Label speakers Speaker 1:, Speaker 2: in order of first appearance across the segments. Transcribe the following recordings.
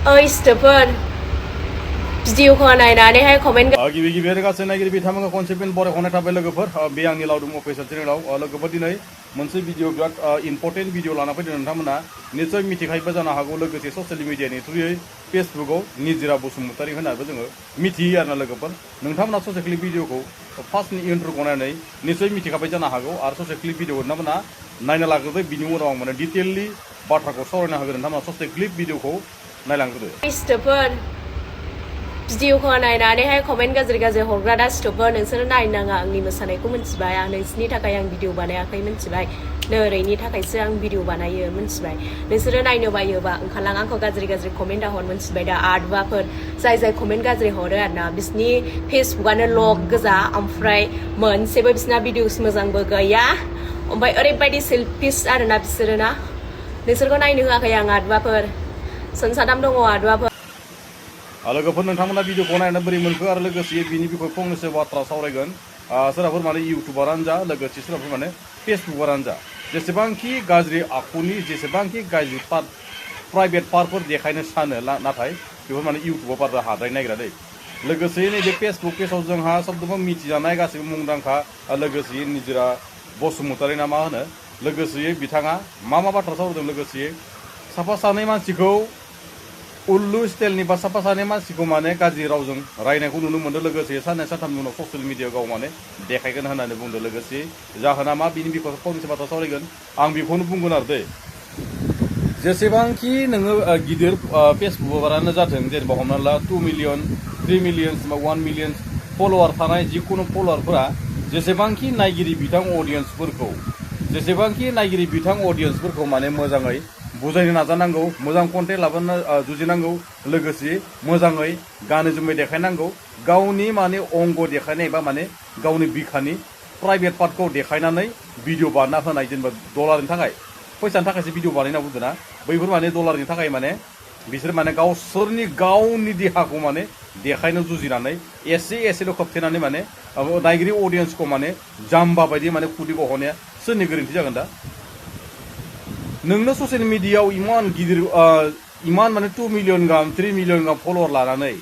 Speaker 1: ओइ स्टोफोर भिडिअखौ नायनानैहाय कमेन्ट
Speaker 2: गिबि गिबियावनो गासै नायगिरि बिथांमोनखौ खनसेफिन बरायहरनाय थाबाय लोगोफोर बे आंनि लावदुम अफिसियेल चेनेलाव लोगोफोर दिनै मोनसे भिडिअ बिराद इम्पर्टेन्ट भिडिअ लाना फैदों नोंथांमोना निश्चय मिथिखायोबो जानो हागौ लोगोसे ससियेल मिडियानि थ्रुयै फेसबुकआव निजिरा बसुमतारी होननानैबो जोङो मिथियो आरोना लोगोफोर नोंथांमोना ससे क्लिप भिडिअखौ फार्स्टनि इन्ट्र'खौ नायनानै निश्चय मिथिखाबाय जानो हागौ आरो ससे क्लिप भिडिअ नोंथांमोना नायना लाग्रोदो बिनि उनाव आं माने डिटेललि बाथ्राखौ सावरायना होगोन नोंथांमोना ससे क्लिप भिडिअखौ नायलांग्रोदो
Speaker 1: स्टोफोर भिडिअखौ नायनानैहाय कमेन्ट गाज्रि हरग्रा दा स्टोफोर नोंसोरो नायनो नाङा आंनि मोसानायखौ मिथिबाय आं नोंसिनि थाखाय आं भिडिअ बानायाखै मिथिबाय नोरैनि थाखायसो आं भिडिअ बानायो मिथिबाय नोंसोरो नायनो बायोबा ओंखारलां आंखौ गाज्रि कमेन्ट दाहर मिथिबाय दा आर्टबाफोर जाय कमेन्ट गाज्रि हरो आरोना बिसिनि फेसबुकआनो लग गोजा ओमफ्राय मोनसेबो बिसिना भिडिअस मोजांबो गैया ओमफ्राय ओरैबायदि सेल्फिश आरोना बिसोरो ना नोंसोरखौ नायनो होआखै आं आर्टबाफोर सोनसादाम दङ आर्टबाफोर
Speaker 2: लोगोफोर नोंथांमोना भिडिअखौ नायनानै बोरै मोनखो आरो लोगोसे बिनि बिखय फंनैसो बाथ्रा सावरायगोन सोरबाफोर माने इउटुबारानो जा लोगोसे सोरबाफोर माने फेसबुकारानो जा जेसेबांखि गाज्रि आखुनि जेसेबांखि गाज्रि प्राइभेट पार्टफोर देखायनो सानो नाथाय बेफोर माने इउटुबाव बारा हाद्राय नागिरा दै लोगोसे नैबे फेसबुक पेजाव जोंहा सबदमबो मिथिजानाय गासैबो मुंदांखा लोगोसे निजिरा बसुमतारी ना मा होनो लोगोसे बिथाङा मा बाथ्रा सावरायदों लोगोसे साफा सानै मानसिखौ उल्लु स्टाइलनि बा साफा सानै मानसिखौ माने गाज्रि रावजों रायनायखौ नुनो मोन्दों लोगोसे साननै सानथामनि उनाव ससियेल मिडियायाव गाव माने देखायगोन होननानै बुंदों लोगोसे जाहोना मा बिनि बिखय फंनैसो बाथ्रा सावरायगोन आं बेखौनो बुंगोन आरो दै जेसेबांखि नोङो गिदिर फेसबुकारानो जाथों जेनेबा हमना ला 2 मिलियन 3 मिलियन बा 1 मिलियन फल'वार थानाय जिखुनु फल'वारफोरा जेसेबांखि नायगिरि बिथां अडियेन्सफोरखौ माने मोजाङै बुजायनो नाजानांगौ मोजां कन्टेन्ट लाबोनो जुजिनांगौ लोगोसे मोजाङै गानै जोमै देखायनांगौ गावनि माने अंग देखायनाय बा माने गावनि बिखानि प्राइभेट पार्टखौ देखायनानै भिडिअ बानायना होनाय जेनेबा डलारनि थाखाय फैसानि थाखायसो भिडिअ बानायना बुंदों ना बैफोर माने डलारनि थाखाय माने बिसोर माने गावनि देहाखौ माने देखायनो जुजिनानै एसेल' खोबथेनानै माने नायगिरि अडियेन्सखौ माने जाम्बा बायदि माने खुदै गहोनाया सोरनि गोरोन्थि जागोन दा नोंनो ससियेल मिडियायाव इमान गिदिर इमान माने 2 मिलियन गाहाम 3 मिलियन गाहाम फल'वार लानानै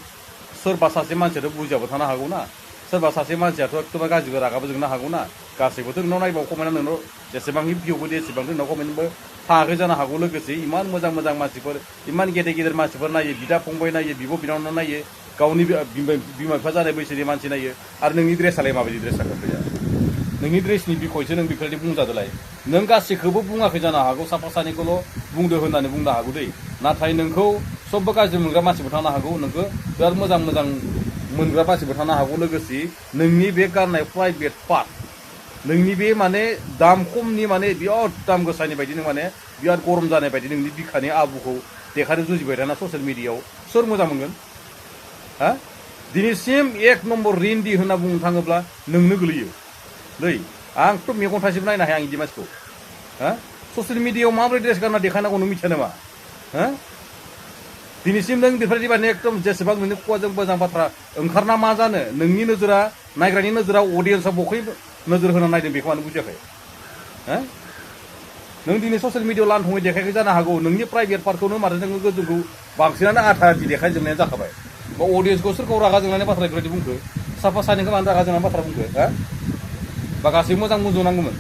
Speaker 2: सोरबा सासे मानसियाथ' बुजियाबो थानो हागौ ना सोरबा सासे मानसियाथ' एकदम गाज्रिबो रागाबो जोंनो हागौ ना गासैबोथ' नोंनाव नायबाव कमेन्टआ नोंनाव जेसेबांखि भिउबो दे एसेबांथ' नोंनाव कमेन्टबो थायाखै जानो हागौ लोगोसे इमान मोजां मानसिफोर इमान गेदेर मानसिफोर नायो बिदा फंबाय नायो बिब' बिनानाव नायो गावनि बिमा बिफा जानाय बैसोनि मानसि नायो आरो नोंनि ड्रेसालाय माबायदि ड्रेस जाखो फैया नोंनि ड्रेसनि बिखयसो नों बेफोरबायदि बुंजादोलाय नों गासैखौबो बुङाखै जानो हागौ साफा सानैखौल' बुंदो होननानै बुंनो हागौ दै नाथाय नोंखौ सबबो गाज्रि मोनग्रा मानसिबो थानो हागौ नोंखौ बिराद मोजां मोनग्रा मानसिबो थानो हागौ लोगोसे नोंनि बे गाननाय प्राइभेट पार्ट नोंनि बे माने दाम खमनि माने बिराद दाम गोसानि बायदि नों माने बिराद गरम जानाय बायदि नोंनि बिखानि आबुखौ देखायनो जुजिबाय थाना ससियेल मिडियायाव सोर मोजां मोनगोन हा दिनैसिम 1 नम्बर रिन्दि होनना बुंनो थाङोब्ला नोंनो गोलैयो दै आंथ' मेगन थाइसेबो नायनो हाया आं बिदि मानसिखौ हा ससियेल मिडियायाव माबोरै ड्रेस गानना देखायनांगौ नों मिथिया नामा हा दिनैसिम नों बेफोरबायदि माने एकदम जेसेबां नोंनि खुगाजों मोजां बाथ्रा ओंखारना मा जानो नोंनि नोजोरा नायग्रानि नोजोरा अडियेन्सआ बबेखै नोजोर होना नायदों बेखौ मानो बुजियाखै हा नों दिनै ससियेल मिडियायाव लान्थङै देखायखै जानो हागौ नोंनि प्राइभेट पार्टखौनो माथो नोङो गोजौखौ बांसिनानो आधा आधि देखायजोबनायानो जाखाबाय बा अडियेन्सखौ सोरखौ रागा जोंनानै बाथ्रा बेफोरबायदि बुंखो साफा सानैखौ मानो रागा जोंनानै बाथ्रा बुंखो हा बा गासैबो मोजां बुंजोबनांगौमोन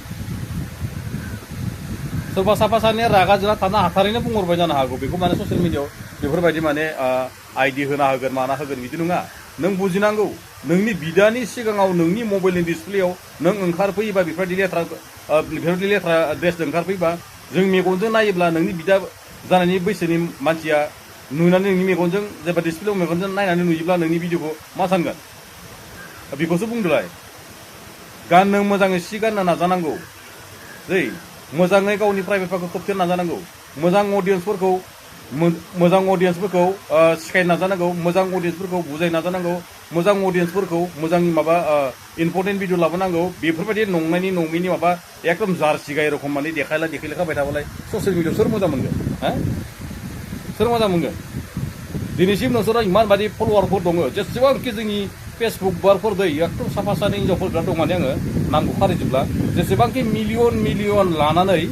Speaker 2: सोरबा साफा सानैया रागा जोंना थानो हाथारैनो बुंहरबाय जानो हागौ बेखौ माने ससियेल मिडियायाव बेफोरबायदि माने आइडि होना होगोन माना होगोन बिदि नङा नों बुजिनांगौ नोंनि बिदानि सिगाङाव नोंनि मबाइलनि डिसप्लेयाव नों ओंखारफैयोबा बेफोरबायदि लेथ्रा ड्रेसजों ओंखारफैयोबा जों मेगनजों नायोब्ला नोंनि बिदा जानायनि बैसोनि मानसिया नुनानै नोंनि मेगनजों जेब्ला डिसप्लेयाव मेगनजों नायनानै नुयोब्ला नोंनि भिडिअखौ मा सानगोन बेखौसो बुंदोलाय गाननो मोजाङै सि गाननो नाजानांगौ दै मोजाङै गावनि प्राइभेट पार्टखौ खोबथेनो नाजानांगौ मोजां अडियेन्सफोरखौ सिखायनो नाजानांगौ मोजां अडियेन्सफोरखौ बुजायनो नाजानांगौ मोजां अडियेन्सफोरखौ मोजां माबा इम्पर्टेन्ट भिडिअ लाबोनांगौ बेफोरबायदि नङैनि माबा एकदम जारसि गाय रखम माने देखायला खाबाय थाबालाय ससियेल मिडियायाव सोर मोजां मोनगोन हा सोर मोजां मोनगोन दिनैसिम नोंसोरा इमान बादि फल'वारफोर दङ जेसेबांखि जोंनि फेसबुक बारफोर दै एकदम साफा सानै हिनजावफोर दं माने आङो नामखौ खारिजोबला जेसेबांखि मिलियन लानानै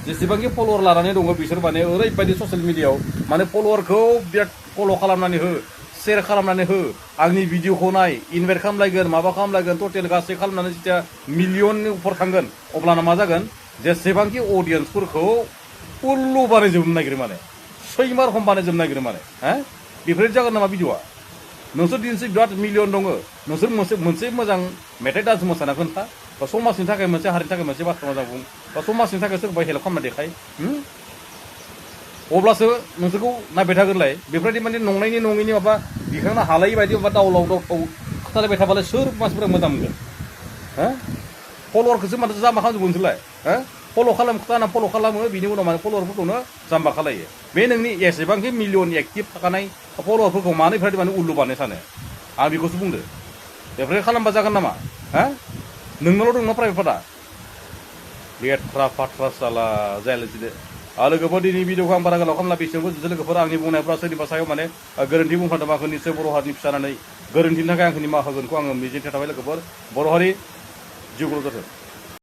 Speaker 2: जेसेबांखि फलोवर लानानै दङ बिसोर माने ओरैबायदि ससियेल मिडियायाव माने फलोवरखौ बिराद फल' खालामनानै हो शेयार खालामनानै हो आंनि भिडिअखौ नाय इनभाइट खालामलायगोन माबा खालामलायगोन टटेल गासै खालामनानै जेथिया मिलियननि उपर थांगोन अब्लाना मा जागोन जेसेबांखि अडियेन्सफोरखौ उल्लु बानायजोबनो नागिरो माने सैमा रखम बानायजोबनो नागिरो माने बेफोरबायदि जागोन नामा भिडिअआ नोंसोर दिनैसो बिराद मिलियन दङ नोंसोर मोनसे मोजां मेथाइ डान्स मोसाना खोन्था बा समाजनि थाखाय मोनसे हारिनि थाखाय मोनसे बाथ्रा मोजां बुं बा समाजनि थाखाय सोरबा हेल्प खालामना देखाय अब्लासो नोंसोरखौ नायबाय थागोनलाय बेफोरबायदि माने नंनायनि नङैनि माबा दिखांनो हालायि बायदि माबा दावलाव दावथाव खोथालायबाय थाबालाय सोर मानसिफोरा मोजां मोनगोन फल'वारखौसो माथो जाम्बा खालामजोबो नोंसोरलाय फल' खालाम खोथा फल' खालामो बिनि उनाव माने फल'वारफोरखौनो जाम्बा खालायो बे नोंनि एसेबांखि मिलियन एक्टिभ थाखानाय फल'वारफोरखौ मानो बेफोरबायदि माने उल्लु बानाय सानो आं बेखौसो बुंदो बेफोरबायदि खालामबा जागोन नामा नोंनावल' दं ना प्राइभेटफोरा लेथ्रा फाथ्रा साला जायालासिनो लोगोफोर दिनै भिडिअखौ आं बारा गोलाव खालामला बेसेबांबो जुदि लोगोफोर आंनि बुंनायफ्रा सोरनिबा सायाव माने गोरोन्थि बुंफ्लांदों आंखौ निसय बर' हारिनि फिसानानै गोरोन्थिनि थाखाय आंखौ निमाहा होगोनखौ आङो मिजिंथिना थाबाय लोगोफोर बर' हारि जिउ जाथों